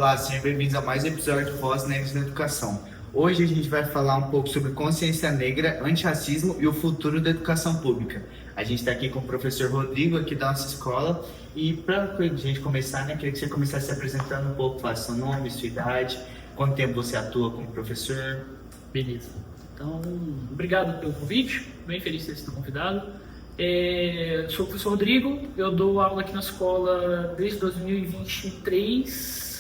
Olá, sejam bem-vindos a mais um episódio de Voz Negras na Educação. Hoje a gente vai falar um pouco sobre consciência negra, antirracismo e o futuro da educação pública. A gente está aqui com o professor Rodrigo, aqui da nossa escola, e para a gente começar, queria que você começasse se apresentando um pouco, falasse seu nome, sua idade, quanto tempo você atua como professor. Beleza. Então, obrigado pelo convite, bem feliz de ter sido convidado. Sou o professor Rodrigo, eu dou aula aqui na escola desde 2023,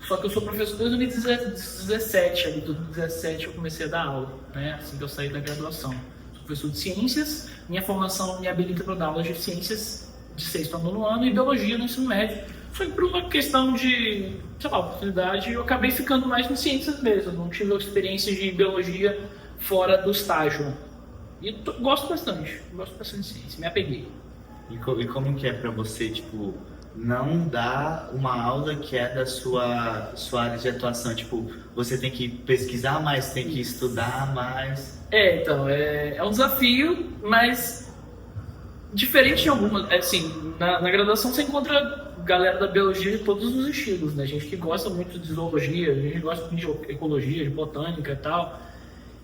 só que eu sou professor desde 2017, ali 2017 eu comecei a dar aula, né, assim que eu saí da graduação. Sou professor de ciências, minha formação me habilita para dar aulas de ciências de 6º a 9º ano e biologia no ensino médio. Foi por uma questão de, oportunidade, eu acabei ficando mais em ciências mesmo, não tive experiência de biologia fora do estágio. E gosto bastante de ciência, me apeguei. E como que é para você, não dar uma aula que é da sua área de atuação? Você tem que pesquisar mais, tem que estudar mais? Então, é um desafio, mas diferente em algumas, assim, na graduação você encontra galera da biologia de todos os estilos, né? Gente que gosta muito de zoologia, gente que gosta de ecologia, de botânica e tal.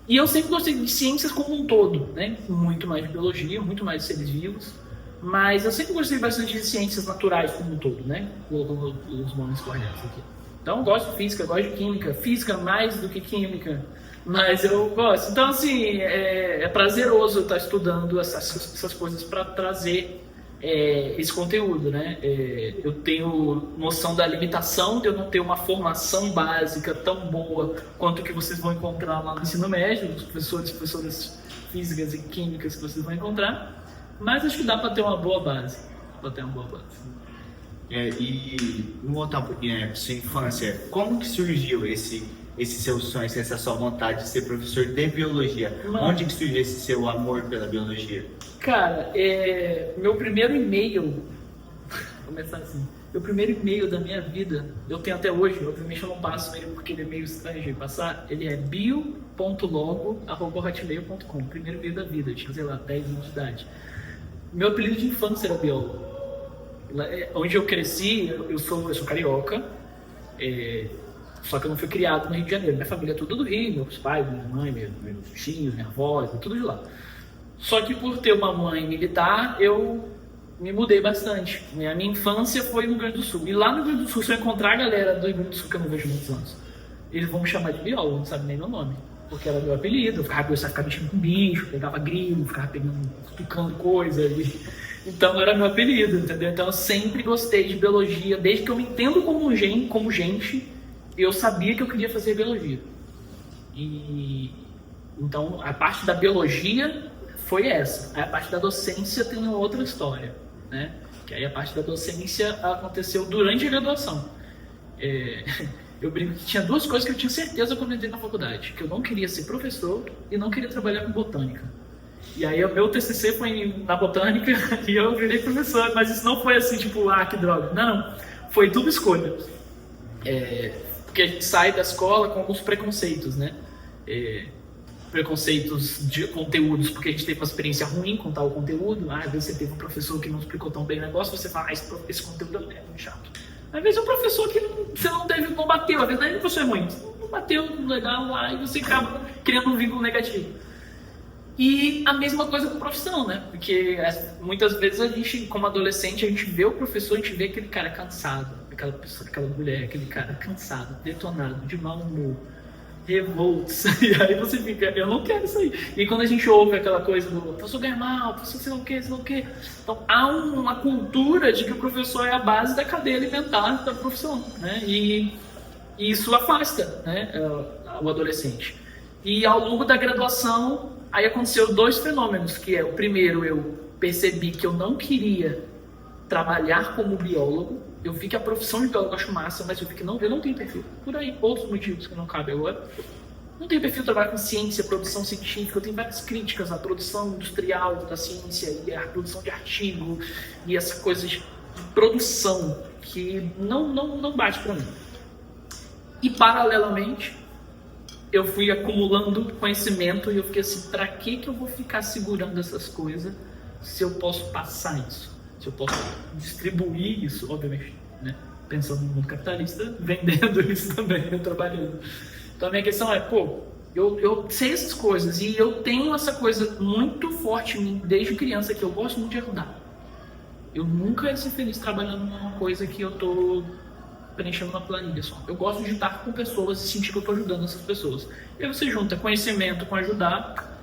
E eu sempre gostei de ciências como um todo, né? Muito mais de biologia, muito mais de seres vivos. Mas eu sempre gostei bastante de ciências naturais como um todo, né? Colocando os nomes corretos aqui. Então eu gosto de física, gosto de química. Física mais do que química, mas eu gosto. Então, assim, é prazeroso eu estar estudando essas coisas para trazer esse conteúdo, né? Eu tenho noção da limitação de eu não ter uma formação básica tão boa quanto que vocês vão encontrar lá no ensino médio, os professores físicas e químicas que vocês vão encontrar, mas acho que dá para ter uma boa base. E vamos voltar um pouquinho para sua infância. Como que surgiu esse seu sonho, essa sua vontade de ser professor de biologia? Onde que surgiu esse seu amor pela biologia? Cara, meu primeiro e-mail, vou começar assim, meu primeiro e-mail da minha vida, eu tenho até hoje, obviamente eu não passo ele porque ele é meio estranho de passar, ele é bio.logo@hotmail.com, primeiro e-mail da vida, eu tinha, 10 anos de idade. Meu apelido de infância era biólogo. Onde eu cresci, eu sou carioca, só que eu não fui criado no Rio de Janeiro. Minha família é tudo do Rio, meus pais, minha mãe, meus tios, minha avó, tudo de lá. Só que por ter uma mãe militar, eu me mudei bastante. A minha infância foi no Rio Grande do Sul. E lá no Rio Grande do Sul, se eu encontrar a galera do Rio Grande do Sul, que eu não vejo há muitos anos, eles vão me chamar de biólogo, não sabem nem meu nome. Porque era meu apelido, eu ficava mexendo com bicho, pegava grilo, ficava cutucando coisa. Então era meu apelido, entendeu? Então eu sempre gostei de biologia, desde que eu me entendo como gente, eu sabia que eu queria fazer biologia. E então a parte da biologia foi essa. Aí a parte da docência tem outra história, né? Que aí a parte da docência aconteceu durante a graduação. Eu brinco que tinha duas coisas que eu tinha certeza quando eu entrei na faculdade, que eu não queria ser professor e não queria trabalhar com botânica. E aí o meu TCC foi na botânica e eu virei professor, mas isso não foi assim, que droga. Não, foi tudo escolha. Porque a gente sai da escola com alguns preconceitos, né? Preconceitos de conteúdos, porque a gente teve uma experiência ruim com tal conteúdo. Às vezes você teve um professor que não explicou tão bem o negócio, você fala, esse conteúdo é muito chato. Às vezes é um professor que você não bateu, às vezes o professor é ruim, não bateu legal lá e você acaba criando um vínculo negativo. E a mesma coisa com profissão, né? Porque muitas vezes a gente, como adolescente, a gente vê o professor, a gente vê aquele cara cansado, aquela pessoa, aquela mulher, aquele cara cansado, detonado, de mau humor, revoltos. E aí você fica, eu não quero isso aí. E quando a gente ouve aquela coisa do professor ganha mal, professor sei lá o quê. Então há uma cultura de que o professor é a base da cadeia alimentar da profissão, né? E isso afasta, né, o adolescente. E ao longo da graduação, aí aconteceu dois fenômenos, que o primeiro, eu percebi que eu não queria trabalhar como biólogo. Eu vi que a profissão de biólogo eu acho massa, mas eu vi que eu não tenho perfil. Por aí, outros motivos que não cabem agora. Não tenho perfil de trabalhar com ciência, produção científica. Eu tenho várias críticas à produção industrial da ciência e à produção de artigo e essa coisa de produção que não bate para mim. E paralelamente, eu fui acumulando conhecimento e eu fiquei assim, para que eu vou ficar segurando essas coisas se eu posso passar isso? Se eu posso distribuir isso, obviamente, né? pensando no mundo capitalista, vendendo isso também, né, trabalhando. Então a minha questão é, eu sei essas coisas e eu tenho essa coisa muito forte em mim desde criança, que eu gosto muito de ajudar. Eu nunca ia ser feliz trabalhando numa coisa que eu tô preenchendo uma planilha só. Eu gosto de estar com pessoas e sentir que eu tô ajudando essas pessoas. E aí você junta conhecimento com ajudar,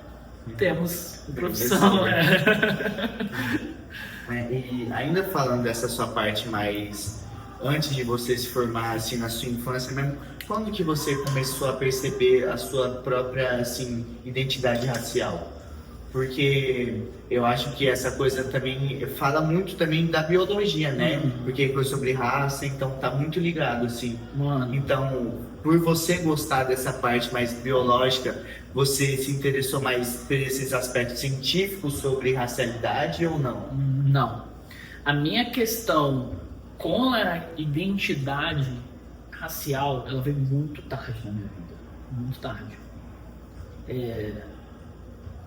temos profissão. E ainda falando dessa sua parte mais antes de você se formar, assim, na sua infância mesmo, quando que você começou a perceber a sua própria, assim, identidade racial? Porque eu acho que essa coisa também fala muito também da biologia, né? Porque foi sobre raça, então tá muito ligado, assim. Mano. Então, por você gostar dessa parte mais biológica, você se interessou mais por esses aspectos científicos sobre racialidade ou não? Não. A minha questão com a identidade racial, ela veio muito tarde na minha vida. Muito tarde.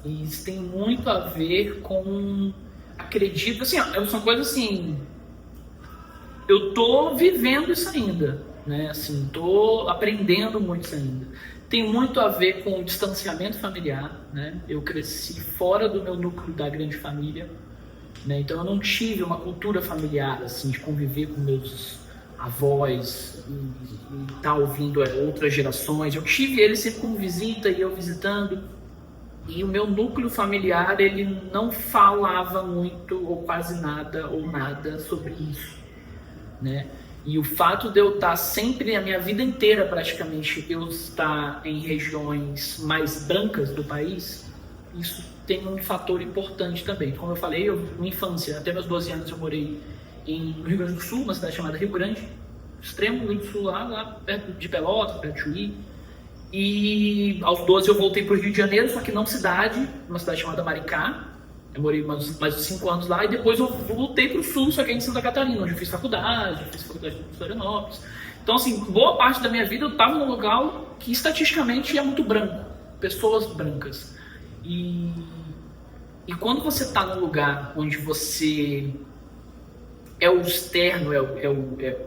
E isso tem muito a ver com, acredito, assim, são coisas assim, eu tô vivendo isso ainda, né, assim, tô aprendendo muito isso ainda. Tem muito a ver com o distanciamento familiar, né, eu cresci fora do meu núcleo da grande família, né, então eu não tive uma cultura familiar, assim, de conviver com meus avós e tá ouvindo outras gerações. Eu tive eles sempre como visita e eu visitando. E o meu núcleo familiar, ele não falava muito, ou quase nada, ou nada sobre isso, né? E o fato de eu estar sempre, a minha vida inteira praticamente, eu estar em regiões mais brancas do país, isso tem um fator importante também. Como eu falei, minha infância, até meus 12 anos, eu morei no Rio Grande do Sul, uma cidade chamada Rio Grande, extremo Rio Grande do Sul, lá perto de Pelotas, perto de Chuí. E aos 12 eu voltei para o Rio de Janeiro, só que não cidade, uma cidade chamada Maricá. Eu morei mais de 5 anos lá e depois eu voltei para o Sul, só que em Santa Catarina, onde eu fiz faculdade em Florianópolis. Então, assim, boa parte da minha vida eu estava num lugar que estatisticamente é muito branco, pessoas brancas. E quando você está num lugar onde você é o externo,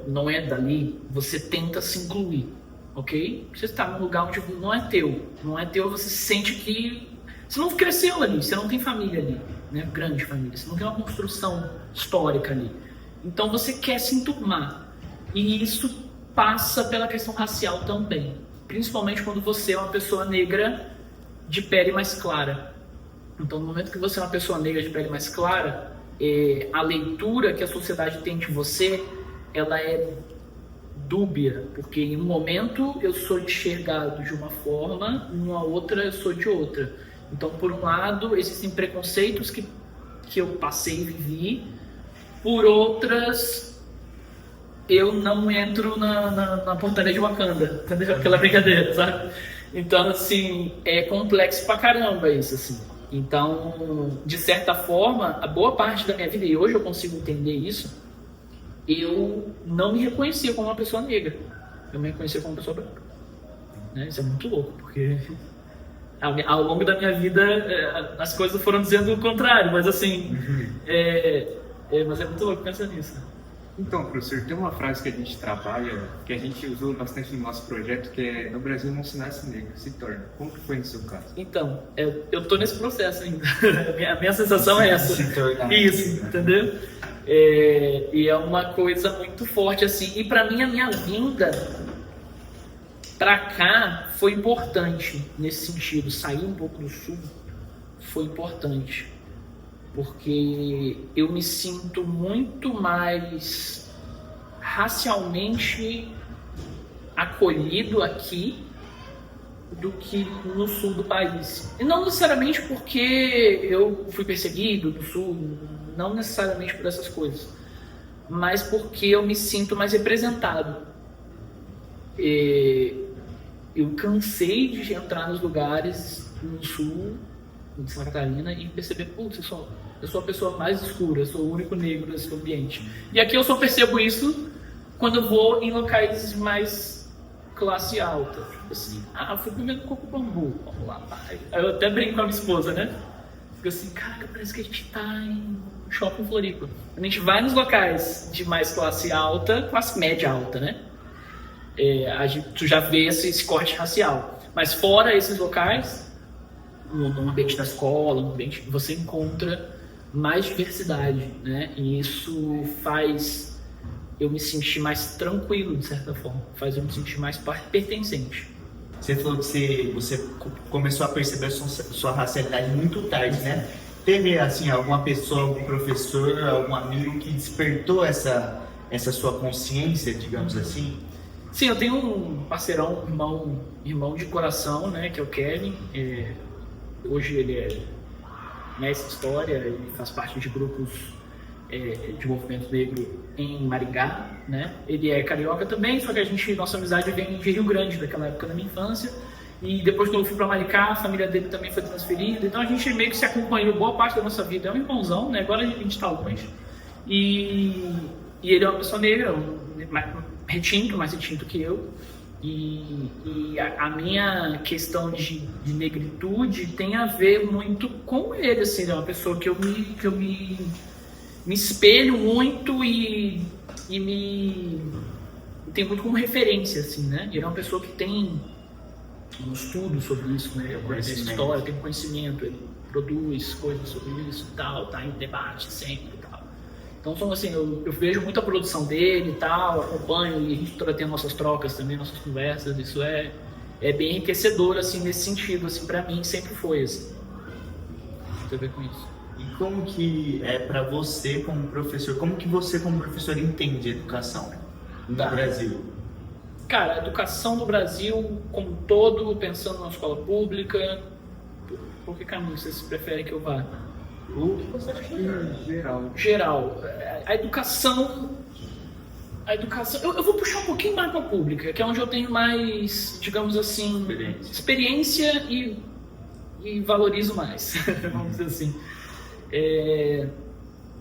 não é dali, você tenta se incluir. Ok? Você está num lugar onde não é teu, você sente que você não cresceu ali, você não tem família ali, né? Grande família, você não tem uma construção histórica ali. Então você quer se enturmar. E isso passa pela questão racial também, principalmente quando você é uma pessoa negra de pele mais clara. Então, no momento que você é uma pessoa negra de pele mais clara, a leitura que a sociedade tem de você, ela é dúbia, porque em um momento eu sou enxergado de uma forma, em uma outra eu sou de outra. Então, por um lado, existem preconceitos que eu passei e vivi, por outras, eu não entro na portaria de Wakanda, entendeu? Aquela brincadeira, sabe? Então, assim, é complexo pra caramba isso, assim. Então, de certa forma, a boa parte da minha vida, e hoje eu consigo entender isso, eu não me reconhecia como uma pessoa negra, eu me reconhecia como uma pessoa branca, né? Isso é muito louco, porque ao longo da minha vida as coisas foram dizendo o contrário, mas assim, mas é muito louco pensar nisso. Então, professor, tem uma frase que a gente trabalha, que a gente usou bastante no nosso projeto, que é: no Brasil não se nasce negro, se torna. Como que foi no seu caso? Então, eu tô nesse processo ainda. A minha sensação é essa. Se tornar. Isso, entendeu? E é uma coisa muito forte, assim. E pra mim, a minha vinda pra cá foi importante nesse sentido. Sair um pouco do Sul foi importante. Porque eu me sinto muito mais racialmente acolhido aqui do que no sul do país. E não necessariamente porque eu fui perseguido no sul, não necessariamente por essas coisas, mas porque eu me sinto mais representado. Eu cansei de entrar nos lugares no sul, em Santa Catarina, e perceber, putz, eu sou a pessoa mais escura, eu sou o único negro nesse ambiente. E aqui eu só percebo isso quando eu vou em locais mais classe alta. Tipo assim, fui comendo coco bambu, vamos lá, pai. Aí eu até brinco com a minha esposa, né? fica assim, caraca, parece que a gente tá em shopping Floripa. A gente vai nos locais de mais classe alta, classe média alta, né? Tu já vê esse corte racial. Mas fora esses locais, no ambiente da escola, no ambiente, você encontra mais diversidade, né? E isso faz eu me sentir mais tranquilo, de certa forma. Faz eu me sentir mais pertencente. Você falou que você começou a perceber a sua racialidade muito tarde, né? Teve, assim, alguma pessoa, algum professor, algum amigo que despertou essa sua consciência, digamos assim? Sim, eu tenho um parceirão, irmão de coração, né, que é o Kevin. Hoje ele é mestre de história, ele faz parte de grupos de movimento negro em Maringá, né? Ele é carioca também, só que nossa amizade vem de Rio Grande, daquela época da minha infância. E depois que eu fui para Maricá, a família dele também foi transferida. Então a gente meio que se acompanhou boa parte da nossa vida. É um irmãozão, né? Agora a gente está longe. E ele é uma pessoa negra, mais retinto que eu. E a minha questão de negritude tem a ver muito com ele, assim. É uma pessoa que eu me espelho muito e tem muito como referência, assim, né? Ele é uma pessoa que tem um estudo sobre isso, né? Tem história, tem conhecimento, ele produz coisas sobre isso e tal, tá em debate sempre e tal. Então, assim, eu vejo muita produção dele e tal, acompanho e a gente tem nossas trocas também, nossas conversas, isso é bem enriquecedor, assim, nesse sentido, assim, pra mim sempre foi, assim. Tem a ver com isso. E como que é para você como professor, como que você como professor entende a educação no Brasil? Cara, a educação no Brasil como um todo, pensando na escola pública, por que caminho vocês preferem que eu vá? O que você acha que Geral. A educação, eu vou puxar um pouquinho mais para a pública, que é onde eu tenho mais, digamos assim, experiência e valorizo mais, vamos dizer assim.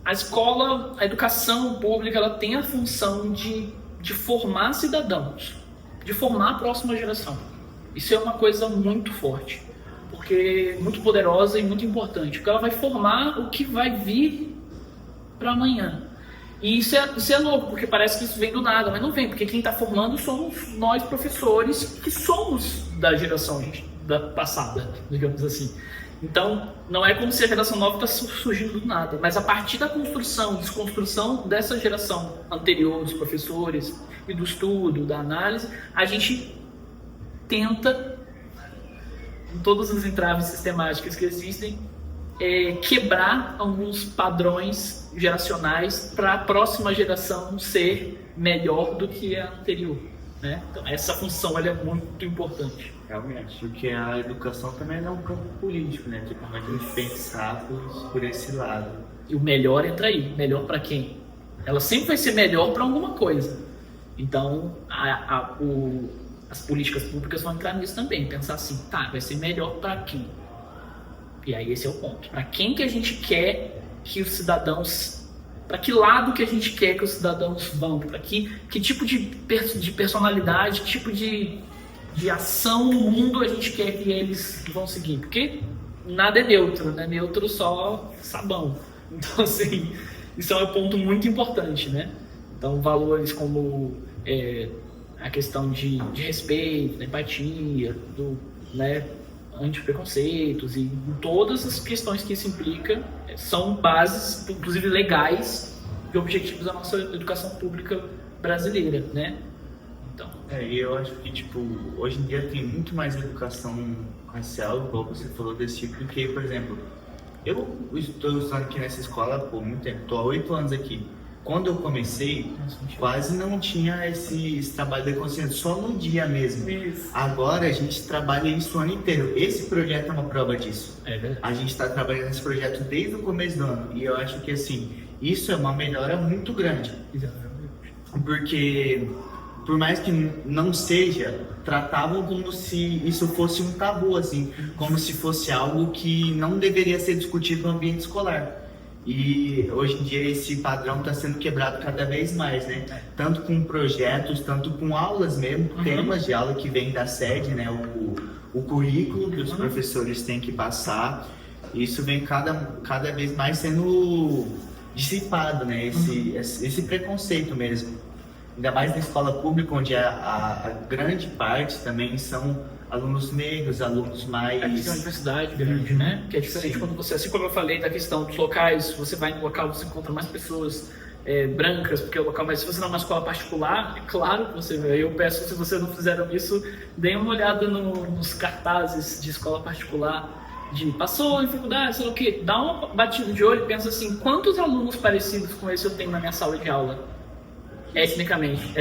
A educação pública, ela tem a função de formar cidadãos, de formar a próxima geração. Isso é uma coisa muito forte, porque muito poderosa e muito importante, porque ela vai formar o que vai vir para amanhã. E isso é louco, porque parece que isso vem do nada, mas não vem, porque quem está formando somos nós professores, que somos da geração da passada, digamos assim. Então, não é como se a geração nova está surgindo do nada, mas a partir da construção, desconstrução dessa geração anterior, dos professores e do estudo, da análise, a gente tenta, com todas as entraves sistemáticas que existem, quebrar alguns padrões geracionais para a próxima geração ser melhor do que a anterior, né? Então, essa função ela é muito importante. Realmente, porque a educação também é um campo político, né? Tipo, como a gente pensar por esse lado. E o melhor entra aí. Melhor para quem? Ela sempre vai ser melhor para alguma coisa. Então, as políticas públicas vão entrar nisso também. Pensar assim, tá, vai ser melhor para quem? E aí esse é o ponto. Para quem que a gente quer que os cidadãos... Para que lado que a gente quer que os cidadãos vão? Para que tipo de personalidade, que tipo de ação no mundo a gente quer que eles vão seguir? Porque nada é neutro, né? Neutro só sabão. Então, assim, isso é um ponto muito importante, né? Então, valores como a questão de respeito, empatia, né, anti-preconceitos e todas as questões que isso implica são bases, inclusive legais, e objetivos da nossa educação pública brasileira, né? Então, e eu acho que, tipo, hoje em dia tem muito mais educação racial, igual você falou desse tipo, porque, por exemplo, eu estou estudando aqui nessa escola por muito tempo, estou há 8 anos aqui. Quando eu comecei, quase não tinha esse trabalho de consciência, só no dia mesmo. Isso. Agora a gente trabalha isso o ano inteiro. Esse projeto é uma prova disso. É verdade. A gente está trabalhando nesse projeto desde o começo do ano. E eu acho que, assim, isso é uma melhora muito grande. Porque, por mais que não seja, tratavam como se isso fosse um tabu, assim, como se fosse algo que não deveria ser discutido no ambiente escolar. E hoje em dia esse padrão está sendo quebrado cada vez mais, né? Tanto com projetos, tanto com aulas mesmo, temas de aula que vêm da sede, né? O currículo que os professores têm que passar. Isso vem cada vez mais sendo dissipado, né? Esse preconceito mesmo. Ainda mais na escola pública, onde a grande parte também são alunos negros, alunos mais... Aqui tem uma diversidade grande, né? Que é diferente. Sim. Quando você, assim como eu falei da questão dos locais, você vai no local, você encontra mais pessoas brancas, porque é o local, mas se você não é uma escola particular, é claro que você vê. Eu peço, se vocês não fizeram isso, deem uma olhada nos cartazes de escola particular, passou em dificuldade, sei lá o quê. Dá uma batida de olho e pensa assim, quantos alunos parecidos com esse eu tenho na minha sala de aula? Etnicamente,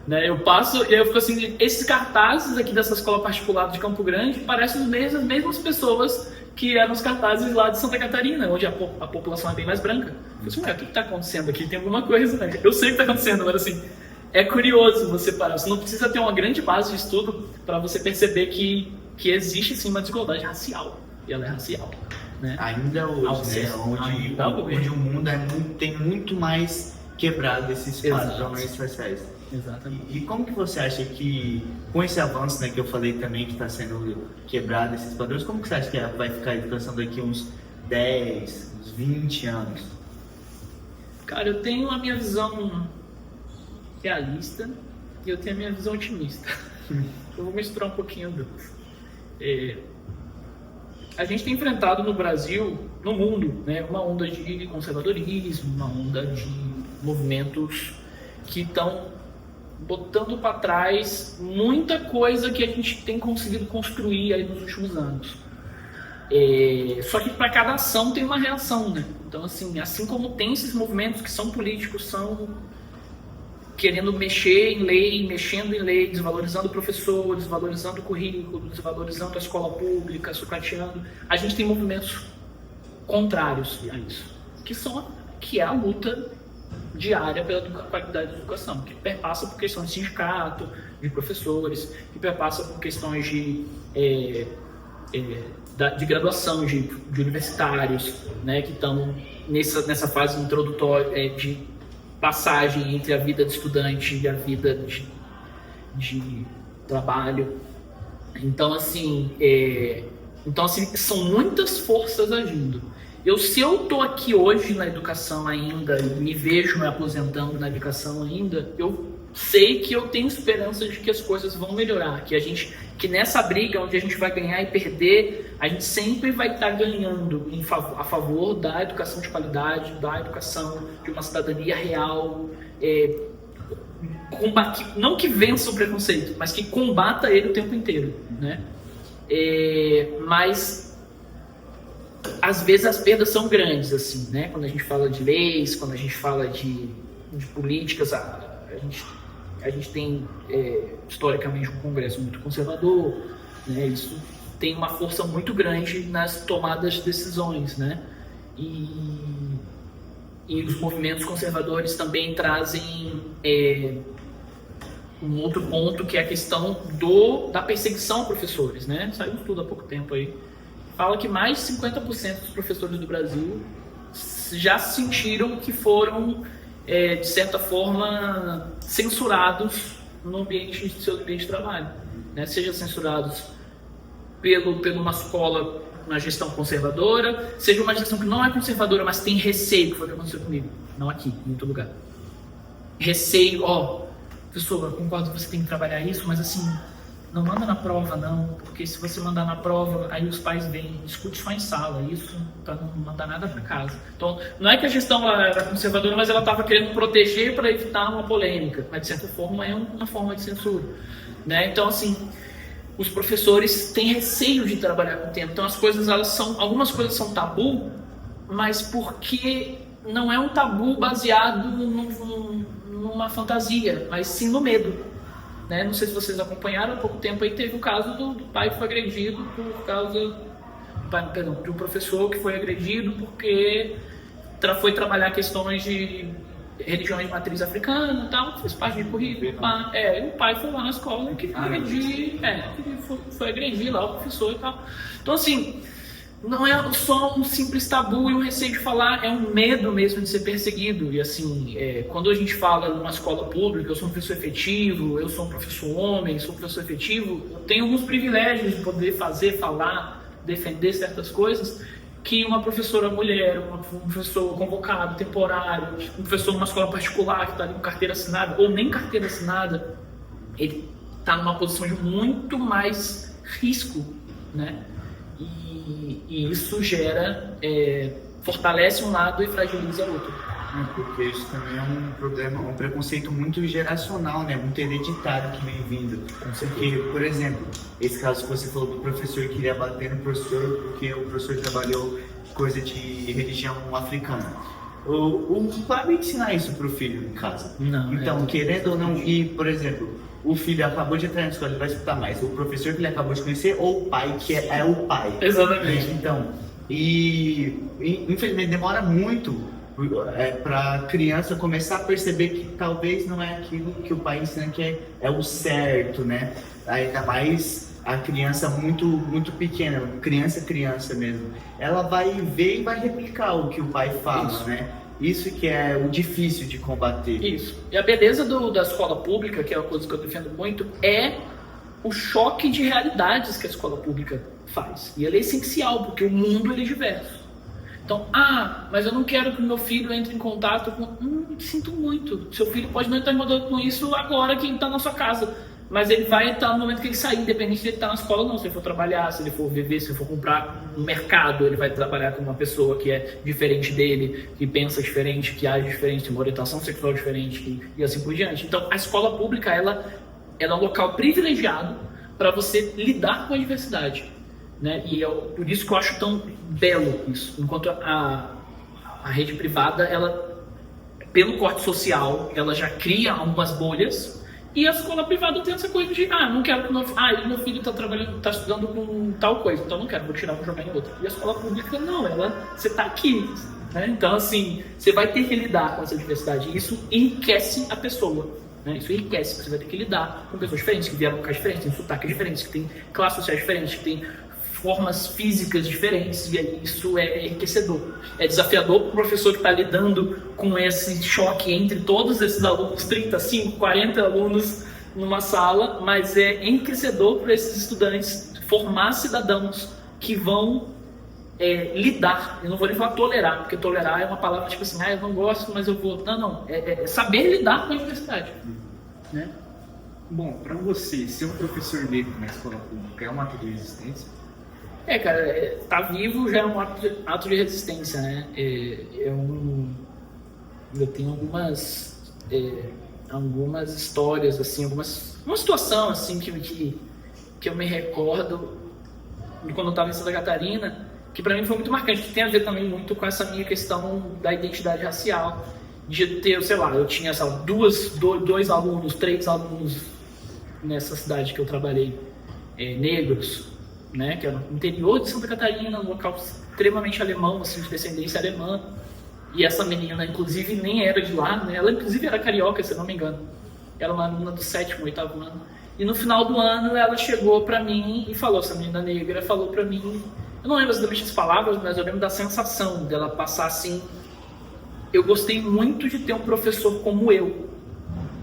né? Eu passo e eu fico assim, esses cartazes aqui dessa escola particular de Campo Grande parecem as mesmas pessoas que eram os cartazes lá de Santa Catarina, onde a população é bem mais branca. Eu disse, o que está acontecendo aqui? Tem alguma coisa, né? Eu sei o que está acontecendo, mas assim, é curioso você parar. Você não precisa ter uma grande base de estudo para você perceber que existe sim uma desigualdade racial, e ela é racial, né? Ainda hoje, né? Onde o mundo tem muito mais quebrado esses padrões raciais. Exatamente. E como que você acha que, com esse avanço, né, que eu falei também, que está sendo quebrado esses padrões, como que você acha que vai ficar a educação daqui a uns 10, uns 20 anos? Cara, eu tenho a minha visão realista e eu tenho a minha visão otimista. Eu vou misturar um pouquinho delas. A gente tem enfrentado no Brasil, no mundo, né, uma onda de conservadorismo, uma onda de movimentos que estão botando para trás muita coisa que a gente tem conseguido construir aí nos últimos anos. Só que para cada ação tem uma reação, né? Então, assim como tem esses movimentos que são políticos, são querendo mexendo em lei, desvalorizando o professor, desvalorizando o currículo, desvalorizando a escola pública, sucateando, a gente tem movimentos contrários a isso, que é a luta diária pela qualidade da educação, que perpassa por questões de sindicato, de professores, que perpassa por questões de graduação de universitários, né, que estão nessa fase introdutória de passagem entre a vida de estudante e a vida de trabalho. Então, são muitas forças agindo. Se eu estou aqui hoje na educação ainda e me vejo me aposentando na educação ainda, eu sei que eu tenho esperança de que as coisas vão melhorar, que nessa briga onde a gente vai ganhar e perder, a gente sempre vai estar ganhando a favor da educação de qualidade, da educação de uma cidadania real, não que vença o preconceito, mas que combata ele o tempo inteiro, né? Mas às vezes as perdas são grandes, assim, né? Quando a gente fala de leis, quando a gente fala de políticas, a gente tem historicamente um Congresso muito conservador, né? Isso tem uma força muito grande nas tomadas de decisões, né? E os movimentos conservadores também trazem um outro ponto, que é a questão da perseguição a professores, né? Saiu um estudo há pouco tempo aí, fala que mais de 50% dos professores do Brasil já sentiram que foram, de certa forma, censurados no seu ambiente de trabalho, né? Seja censurados por uma escola, uma gestão conservadora, seja uma gestão que não é conservadora, mas tem receio, que foi o que aconteceu comigo, não aqui, em outro lugar. Receio, professor, eu concordo que você tem que trabalhar isso, mas assim, não manda na prova não, porque se você mandar na prova, aí os pais vêm, discute só em sala, isso para não mandar nada para casa. Então, não é que a gestão era conservadora, mas ela estava querendo proteger para evitar uma polêmica, mas de certa forma é uma forma de censura, né? Então, assim, os professores têm receio de trabalhar com o tempo. Então, algumas coisas são tabu, mas porque não é um tabu baseado numa fantasia, mas sim no medo, né? Não sei se vocês acompanharam, há pouco tempo aí teve o caso do pai que foi agredido de um professor que foi agredido porque foi trabalhar questões de religiões de matriz africana e tal, fez parte de currículo. O pai foi lá na escola e queria foi agredir lá o professor e tal. Então, assim, não é só um simples tabu e um receio de falar, é um medo mesmo de ser perseguido. E assim, quando a gente fala numa escola pública, eu sou um professor efetivo, eu sou um professor homem, sou um professor efetivo, eu tenho alguns privilégios de poder falar, defender certas coisas, que uma professora mulher, um professor convocado, temporário, um professor numa escola particular que está ali com carteira assinada, ou nem carteira assinada, ele está numa posição de muito mais risco, né? E isso gera, fortalece um lado e fragiliza o outro. Porque isso também é um problema, um preconceito muito geracional, né? Muito hereditário que vem vindo. Porque, por exemplo, esse caso que você falou do professor que queria bater no professor porque o professor trabalhou coisa de religião africana. O pai vai ensinar isso pro filho em casa. Não, então, querendo ou não, e, por exemplo, o filho acabou de entrar na escola, ele vai escutar mais o professor que ele acabou de conhecer ou o pai, que é o pai. Exatamente. Então, e infelizmente demora muito para a criança começar a perceber que talvez não é aquilo que o pai ensina que é o certo, né? Ainda mais a criança muito pequena, criança mesmo. Ela vai ver e vai replicar o que o pai fala, isso, né? Isso que é o difícil de combater. Isso. E a beleza da escola pública, que é uma coisa que eu defendo muito, é o choque de realidades que a escola pública faz. E ele é essencial, porque o mundo ele é diverso. Então, mas eu não quero que o meu filho entre em contato com... sinto muito. Seu filho pode não estar em contato com isso agora que ele está na sua casa. Mas ele vai estar no momento que ele sair, independente de ele estar na escola ou não. Se ele for trabalhar, se ele for viver, se ele for comprar no mercado, ele vai trabalhar com uma pessoa que é diferente dele, que pensa diferente, que age diferente, tem uma orientação sexual diferente e assim por diante. Então, a escola pública, ela é um local privilegiado para você lidar com a diversidade. Né? E por isso que eu acho tão belo isso. Enquanto a rede privada, ela, pelo corte social, ela já cria algumas bolhas, e a escola privada tem essa coisa de não quero que meu filho está estudando com tal coisa, então não quero, vou tirar, vou jogar em outra. E a escola pública não, você está aqui, né? Então assim, você vai ter que lidar com essa diversidade, e isso enriquece a pessoa, né? Isso enriquece, você vai ter que lidar com pessoas diferentes, que vieram com casas diferentes, tem sotaques diferentes, que tem classes sociais diferentes, que tem formas físicas diferentes, e isso é enriquecedor. É desafiador para o professor que está lidando com esse choque entre todos esses alunos, 35, 40 alunos numa sala, mas é enriquecedor para esses estudantes formar cidadãos que vão lidar. Eu não vou nem falar tolerar, porque tolerar é uma palavra tipo assim, eu não gosto, mas eu vou... Não, é saber lidar com a diversidade. Né? Bom, para você, ser um professor negro na escola pública é um ato de resistência? Cara, tá vivo já é um ato de resistência, né? Eu tenho algumas histórias, assim, uma situação, assim, que eu me recordo de quando eu estava em Santa Catarina, que para mim foi muito marcante, que tem a ver também muito com essa minha questão da identidade racial, de ter, sei lá, eu tinha, sei lá, dois alunos, 3 alunos nessa cidade que eu trabalhei, negros, né, que era no interior de Santa Catarina, um local extremamente alemão, assim, de descendência alemã. E essa menina, inclusive, nem era de lá, né? Ela, inclusive, era carioca, se eu não me engano. Era uma aluna do 7º, 8º ano. E no final do ano, ela chegou pra mim e falou, essa menina negra falou pra mim... Eu não lembro exatamente as palavras, mas eu lembro da sensação dela passar assim... Eu gostei muito de ter um professor como eu.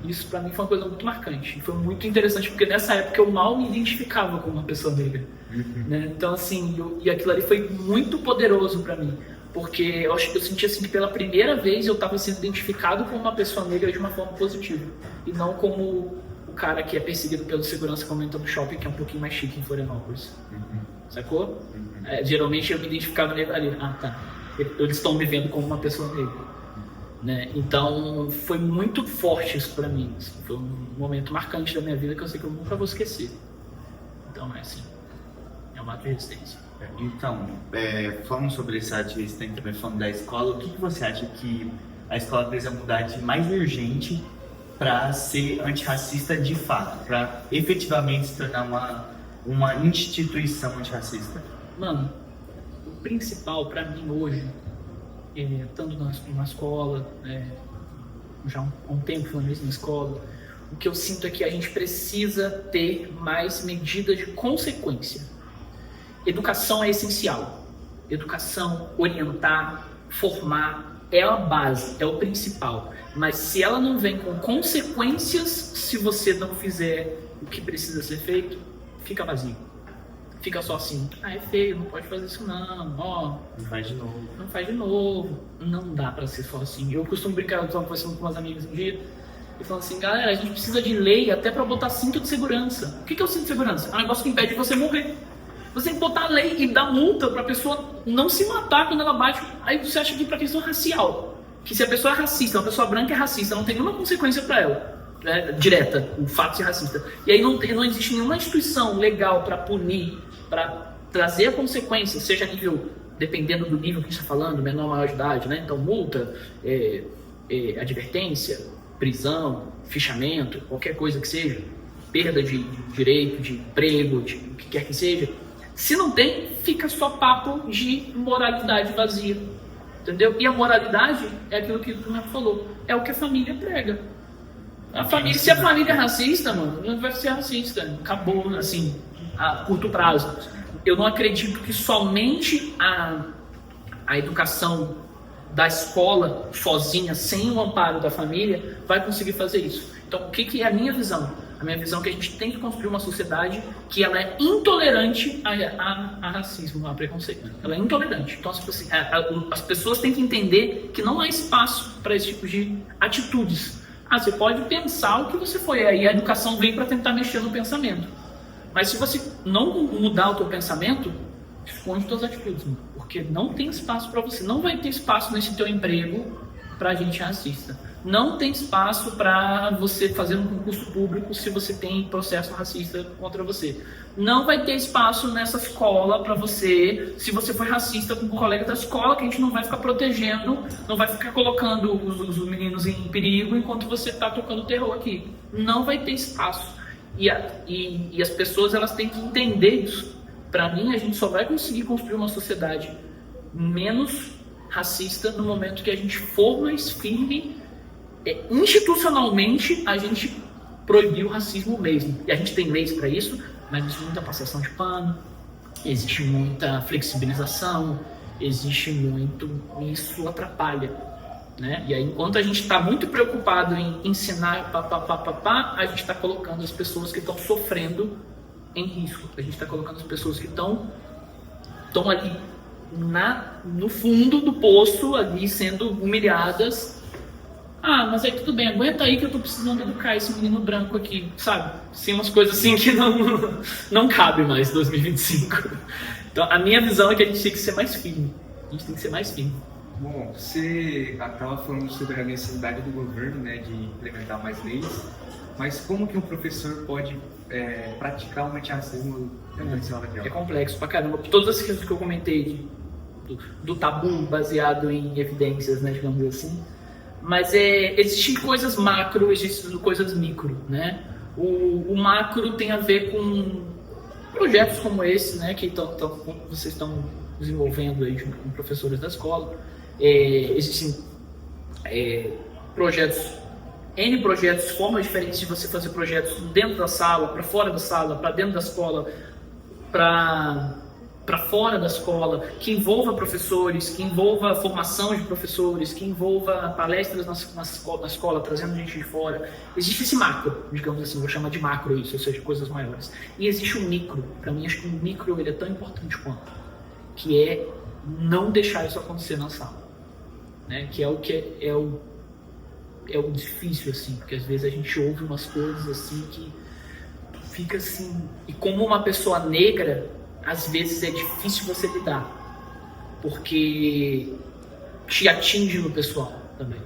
Isso pra mim foi uma coisa muito marcante. E foi muito interessante, porque nessa época eu mal me identificava como uma pessoa negra. Né? Então, assim, e aquilo ali foi muito poderoso pra mim. Porque eu senti assim que pela primeira vez eu estava sendo identificado como uma pessoa negra de uma forma positiva. E não como o cara que é perseguido pelo segurança que aumenta no shopping, que é um pouquinho mais chique em Florianópolis. Sacou? Geralmente eu me identificava ali. Tá. Eles estão me vendo como uma pessoa negra. Né? Então foi muito forte isso pra mim. Foi um momento marcante da minha vida que eu sei que eu nunca vou esquecer. Então é assim. É uma resistência. Então, falando sobre esse ato de resistência, também falando da escola, o que você acha que a escola precisa mudar de mais urgente para ser antirracista de fato, para efetivamente se tornar uma instituição antirracista? Mano, o principal para mim hoje, estando numa escola, já há um tempo na mesma escola, o que eu sinto é que a gente precisa ter mais medidas de consequência. Educação é essencial. Educação, orientar, formar é a base, é o principal. Mas se ela não vem com consequências, se você não fizer o que precisa ser feito, fica vazio. fica só assim, é feio, não pode fazer isso não, ó. Não faz de novo. Não faz de novo. Não dá pra ser só assim. Eu costumo brincar, eu estava conversando com umas amigas um dia, e falando assim, galera, a gente precisa de lei até pra botar cinto de segurança. O que é o cinto de segurança? É um negócio que impede você morrer. Você tem que botar a lei e dar multa pra pessoa não se matar quando ela bate. Aí você acha que pra questão racial, que se a pessoa é racista, uma pessoa branca é racista, não tem nenhuma consequência pra ela. Né, direta, o fato de ser racista. E aí não existe nenhuma instituição legal para punir, para trazer a consequência, seja a nível, dependendo do nível que a gente está falando, menor ou maior de idade, né? Então multa, advertência, prisão, fichamento, qualquer coisa que seja, perda de direito, de emprego, de o que quer que seja. Se não tem, fica só papo de moralidade vazia, entendeu? E a moralidade é aquilo que o Renato falou, é o que a família prega. Se a família é racista, mano, não vai ser racista. Acabou, assim, a curto prazo. Eu não acredito que somente a educação da escola sozinha, sem o amparo da família, vai conseguir fazer isso. Então, o que é a minha visão? A minha visão é que a gente tem que construir uma sociedade que ela é intolerante a racismo, a preconceito. Ela é intolerante. Então, assim, as pessoas têm que entender que não há espaço para esse tipo de atitudes. Você pode pensar o que você foi, aí a educação vem para tentar mexer no pensamento. Mas se você não mudar o teu pensamento, esconde suas atitudes, mano. Porque não tem espaço para você. Não vai ter espaço nesse teu emprego para gente racista. Não tem espaço para você fazer um concurso público se você tem processo racista contra você. Não vai ter espaço nessa escola para você, se você for racista com um colega da escola, que a gente não vai ficar protegendo, não vai ficar colocando os meninos em perigo enquanto você está tocando terror aqui. Não vai ter espaço. E as pessoas, elas têm que entender isso. Para mim, a gente só vai conseguir construir uma sociedade menos racista no momento que a gente for mais firme. Institucionalmente, a gente proibiu o racismo mesmo. E a gente tem leis para isso, mas existe muita passação de pano, existe muita flexibilização, existe muito... Isso atrapalha, né? E aí, enquanto a gente está muito preocupado em ensinar, a gente está colocando as pessoas que estão sofrendo em risco. A gente está colocando as pessoas que estão ali no fundo do poço, ali sendo humilhadas. Mas aí tudo bem, aguenta aí que eu tô precisando educar esse menino branco aqui, sabe? Sim, umas coisas assim que não cabe mais em 2025. Então, a minha visão é que a gente tem que ser mais firme. A gente tem que ser mais firme. Bom, você estava falando sobre a necessidade do governo, né, de implementar mais leis, mas como que um professor pode praticar o antirracismo na sala de aula? É complexo pra caramba. Todas as questões que eu comentei do tabu baseado em evidências, né, digamos assim. Mas existem coisas macro, existem coisas micro, né? O macro tem a ver com projetos como esse, né? Que vocês estão desenvolvendo aí junto com professores da escola. Existem N projetos, formas diferentes de você fazer projetos dentro da sala, para fora da sala, para dentro da escola, para fora da escola, que envolva professores, que envolva formação de professores, que envolva palestras na escola, trazendo gente de fora. Existe esse macro, digamos assim, vou chamar de macro isso, ou seja, coisas maiores. E existe o micro. Para mim, acho que o micro ele é tão importante quanto, que é não deixar isso acontecer na sala, né? Que é o difícil, assim, porque às vezes a gente ouve umas coisas assim que fica assim, e como uma pessoa negra, às vezes é difícil você lidar, porque te atinge no pessoal também,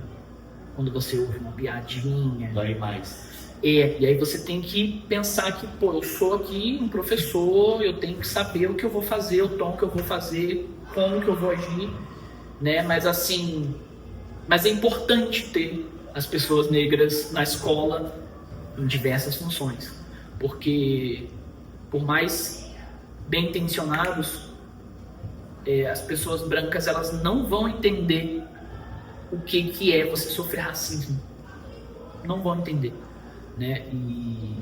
quando você ouve uma piadinha. Dói mais. E aí você tem que pensar que, eu sou aqui um professor, eu tenho que saber o que eu vou fazer, o tom que eu vou fazer, como que eu vou agir, né? Mas é importante ter as pessoas negras na escola em diversas funções, porque por mais bem intencionados, as pessoas brancas, elas não vão entender o que é você sofrer racismo, não vão entender, né? E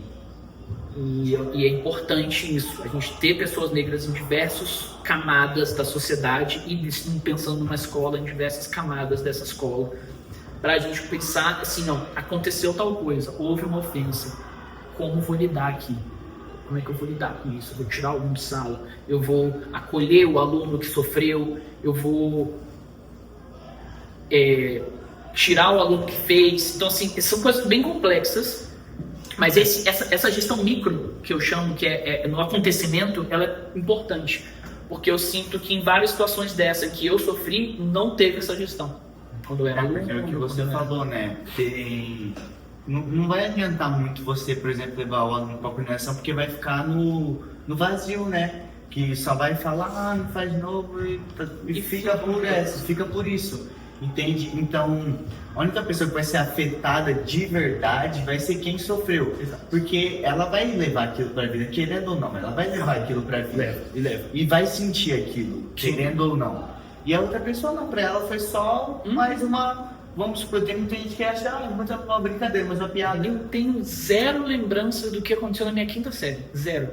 é importante isso, a gente ter pessoas negras em diversas camadas da sociedade e pensando numa escola, em diversas camadas dessa escola, para a gente pensar assim, não, aconteceu tal coisa, houve uma ofensa, como vou lidar aqui? Como é que eu vou lidar com isso? Eu vou tirar o aluno de sala, eu vou acolher o aluno que sofreu, eu vou tirar o aluno que fez. Então, assim, são coisas bem complexas, mas essa gestão micro, que eu chamo, que é no acontecimento, ela é importante, porque eu sinto que em várias situações dessa que eu sofri, não teve essa gestão. Quando eu era aluno, porque é o que você falou, né? Não vai adiantar muito você, por exemplo, levar o aluno para a coordenação, porque vai ficar no vazio, né? Que só vai falar, não faz de novo e fica por isso, entende? Então, a única pessoa que vai ser afetada de verdade vai ser quem sofreu. Exato. Porque ela vai levar aquilo para a vida, querendo ou não, ela vai levar aquilo para a vida. Leva. E vai sentir aquilo, querendo ou não. E a outra pessoa não, para ela foi só mais uma... Vamos supor, tem muita gente que acha, uma brincadeira, mas uma piada. Eu tenho zero lembrança do que aconteceu na minha quinta série. Zero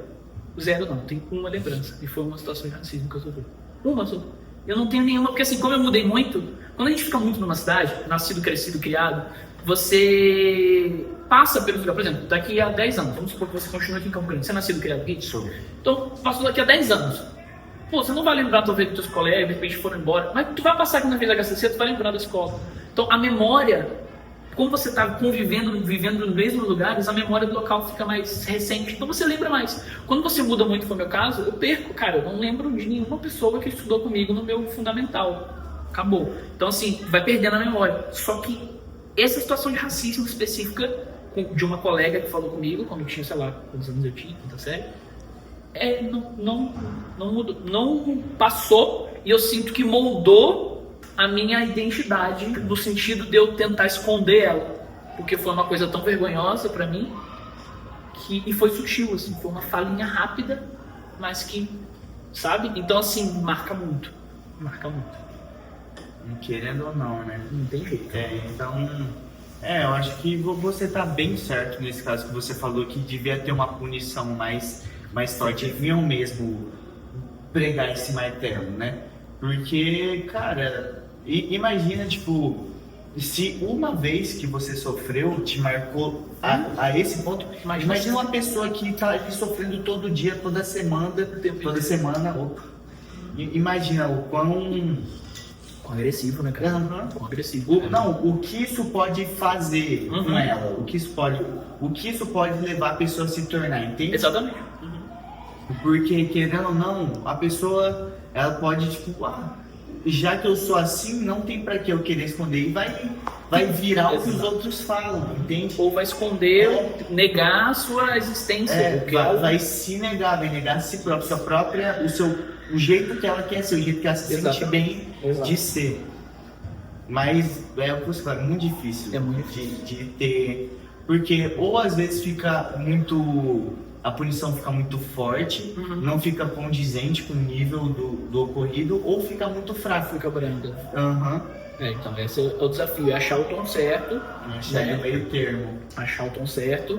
não, tenho uma lembrança. E foi uma situação de racismo que eu sofri. Uma só. Eu não tenho nenhuma, porque assim, como eu mudei muito, quando a gente fica muito numa cidade, nascido, crescido, criado, você passa pelos lugares. Por exemplo, daqui a 10 anos, vamos supor que você continua aqui em Campo Grande. Você é nascido, criado aqui? Sou. Então, passou daqui a 10 anos. Pô, você não vai lembrar talvez dos teus colegas, de repente foram embora, mas tu vai passar aqui na vez da HCC, tu vai lembrar da escola. Então a memória, como você está vivendo nos mesmos lugares, a memória do local fica mais recente, então você lembra mais. Quando você muda muito, foi o meu caso, eu perco, cara, eu não lembro de nenhuma pessoa que estudou comigo no meu fundamental. Acabou. Então assim, vai perdendo a memória. Só que essa situação de racismo específica de uma colega que falou comigo, quando eu tinha, sei lá, quantos anos eu tinha, quinta série, não mudou, não passou, e eu sinto que moldou a minha identidade no sentido de eu tentar esconder ela, porque foi uma coisa tão vergonhosa pra mim e foi sutil, assim, foi uma falinha rápida, mas que, sabe? Então assim, marca muito. Querendo ou não, né? Não tem jeito. Então, eu acho que você tá bem certo nesse caso que você falou, que devia ter uma punição mais forte, deviam mesmo pregar esse martelo, né? Porque, cara, imagina, tipo, se uma vez que você sofreu te marcou a esse ponto, imagina uma pessoa que tá ali sofrendo todo dia, toda semana, imagina o quão agressivo, né, cara? Uhum. Agressivo. O que isso pode fazer com ela? O que isso pode levar a pessoa a se tornar, entende? Exatamente. Porque, querendo ou não, a pessoa, ela pode, tipo, já que eu sou assim, não tem pra que eu querer esconder. E vai virar o que os outros falam, entende? Ou vai esconder, negar a sua existência. Vai se negar, vai negar a si própria, o jeito que ela quer ser, o jeito que ela se sente bem de ser. Mas é o que você fala, é muito difícil de ter. Porque ou às vezes fica muito... A punição fica muito forte, não fica condizente com o nível do ocorrido, ou fica muito fraco. Fica branda. Então, esse é o desafio, é achar o tom certo. Achar o meio termo. Achar o tom certo.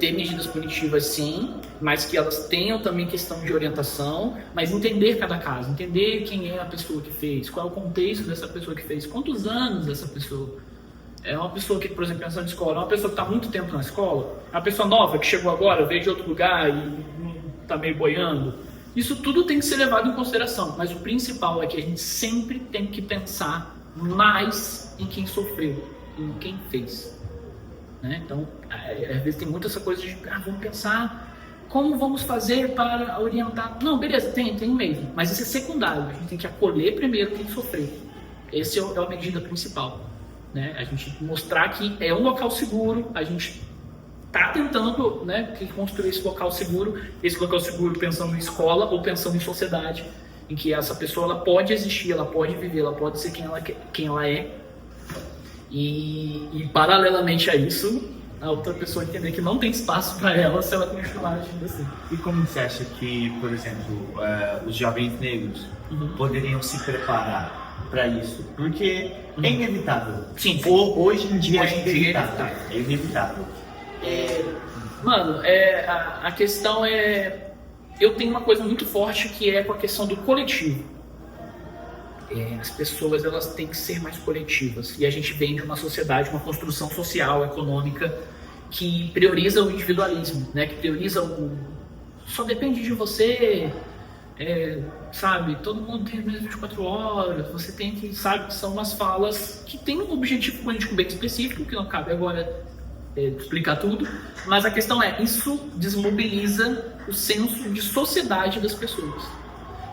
Ter medidas punitivas sim, mas que elas tenham também questão de orientação, mas entender cada caso, entender quem é a pessoa que fez, qual é o contexto dessa pessoa que fez, quantos anos dessa pessoa. É uma pessoa que, por exemplo, pensando em escola, é uma pessoa que está muito tempo na escola, é uma pessoa nova que chegou agora, veio de outro lugar e está meio boiando. Isso tudo tem que ser levado em consideração, mas o principal é que a gente sempre tem que pensar mais em quem sofreu, em quem fez. Né? Então, às vezes tem muito essa coisa de, vamos pensar como vamos fazer para orientar. Não, beleza, tem um meio, mas isso é secundário, a gente tem que acolher primeiro quem sofreu. Essa é a medida principal. Né? A gente mostrar que é um local seguro, a gente está tentando, né, construir esse local seguro pensando em escola ou pensando em sociedade, em que essa pessoa ela pode existir, ela pode viver, ela pode ser quem ela é, e paralelamente a isso, a outra pessoa entender que não tem espaço para ela se ela continuar agindo assim. E como você acha que, por exemplo, os jovens negros poderiam se preparar para isso? Porque é inevitável. Sim. Hoje em dia é inevitável. Mano, a questão é... Eu tenho uma coisa muito forte que é com a questão do coletivo. As pessoas elas têm que ser mais coletivas. E a gente vem de uma sociedade, uma construção social, econômica, que prioriza o individualismo, né? Que prioriza só depende de você, sabe? Todo mundo tem as mesmas 24 horas, você tem que, sabe? São umas falas que tem um objetivo político bem específico, que não cabe agora explicar tudo, mas a questão é, isso desmobiliza o senso de sociedade das pessoas.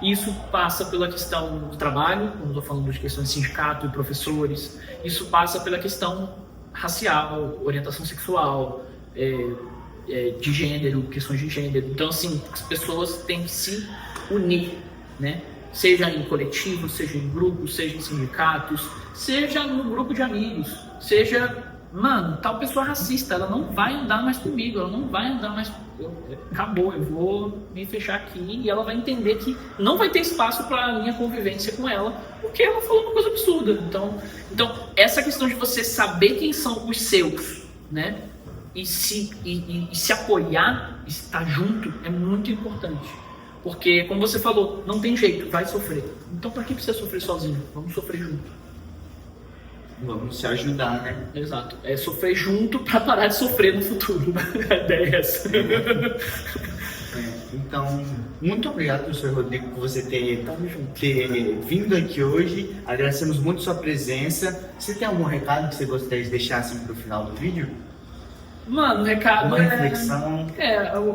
Isso passa pela questão do trabalho, como estou falando de questões de sindicato e professores, isso passa pela questão racial, orientação sexual, de gênero, questões de gênero. Então, assim, as pessoas têm que se unir, né? Seja em coletivos, seja em grupos, seja em sindicatos, seja no grupo de amigos, seja... Mano, tal pessoa racista, ela não vai andar mais comigo, ela não vai andar mais... Acabou, eu vou me fechar aqui e ela vai entender que não vai ter espaço para a minha convivência com ela, porque ela falou uma coisa absurda. Então essa questão de você saber quem são os seus, né? E se apoiar, estar junto, é muito importante. Porque, como você falou, não tem jeito, vai sofrer. Então, para que precisa sofrer sozinho? Vamos sofrer junto. Vamos se ajudar, né? Exato. É sofrer junto para parar de sofrer no futuro. A ideia é essa. Então, muito obrigado, professor Rodrigo, por você ter vindo aqui hoje. Agradecemos muito sua presença. Você tem algum recado que você gostaria de deixar assim para o final do vídeo? Mano, o recado uma reflexão.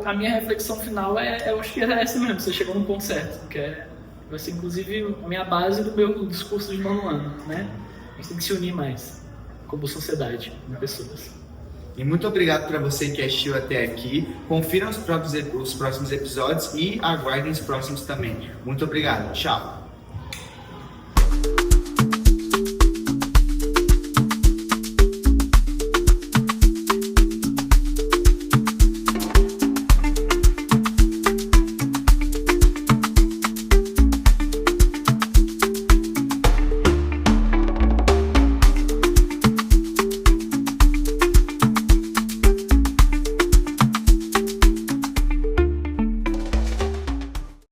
A minha reflexão final eu acho que era essa mesmo. Você chegou no ponto certo. Que vai ser, inclusive, a minha base do meu discurso de nono ano, né? A gente tem que se unir mais, como sociedade, como pessoas. E muito obrigado para você que assistiu até aqui. Confiram os próximos episódios e aguardem os próximos também. Muito obrigado. Tchau.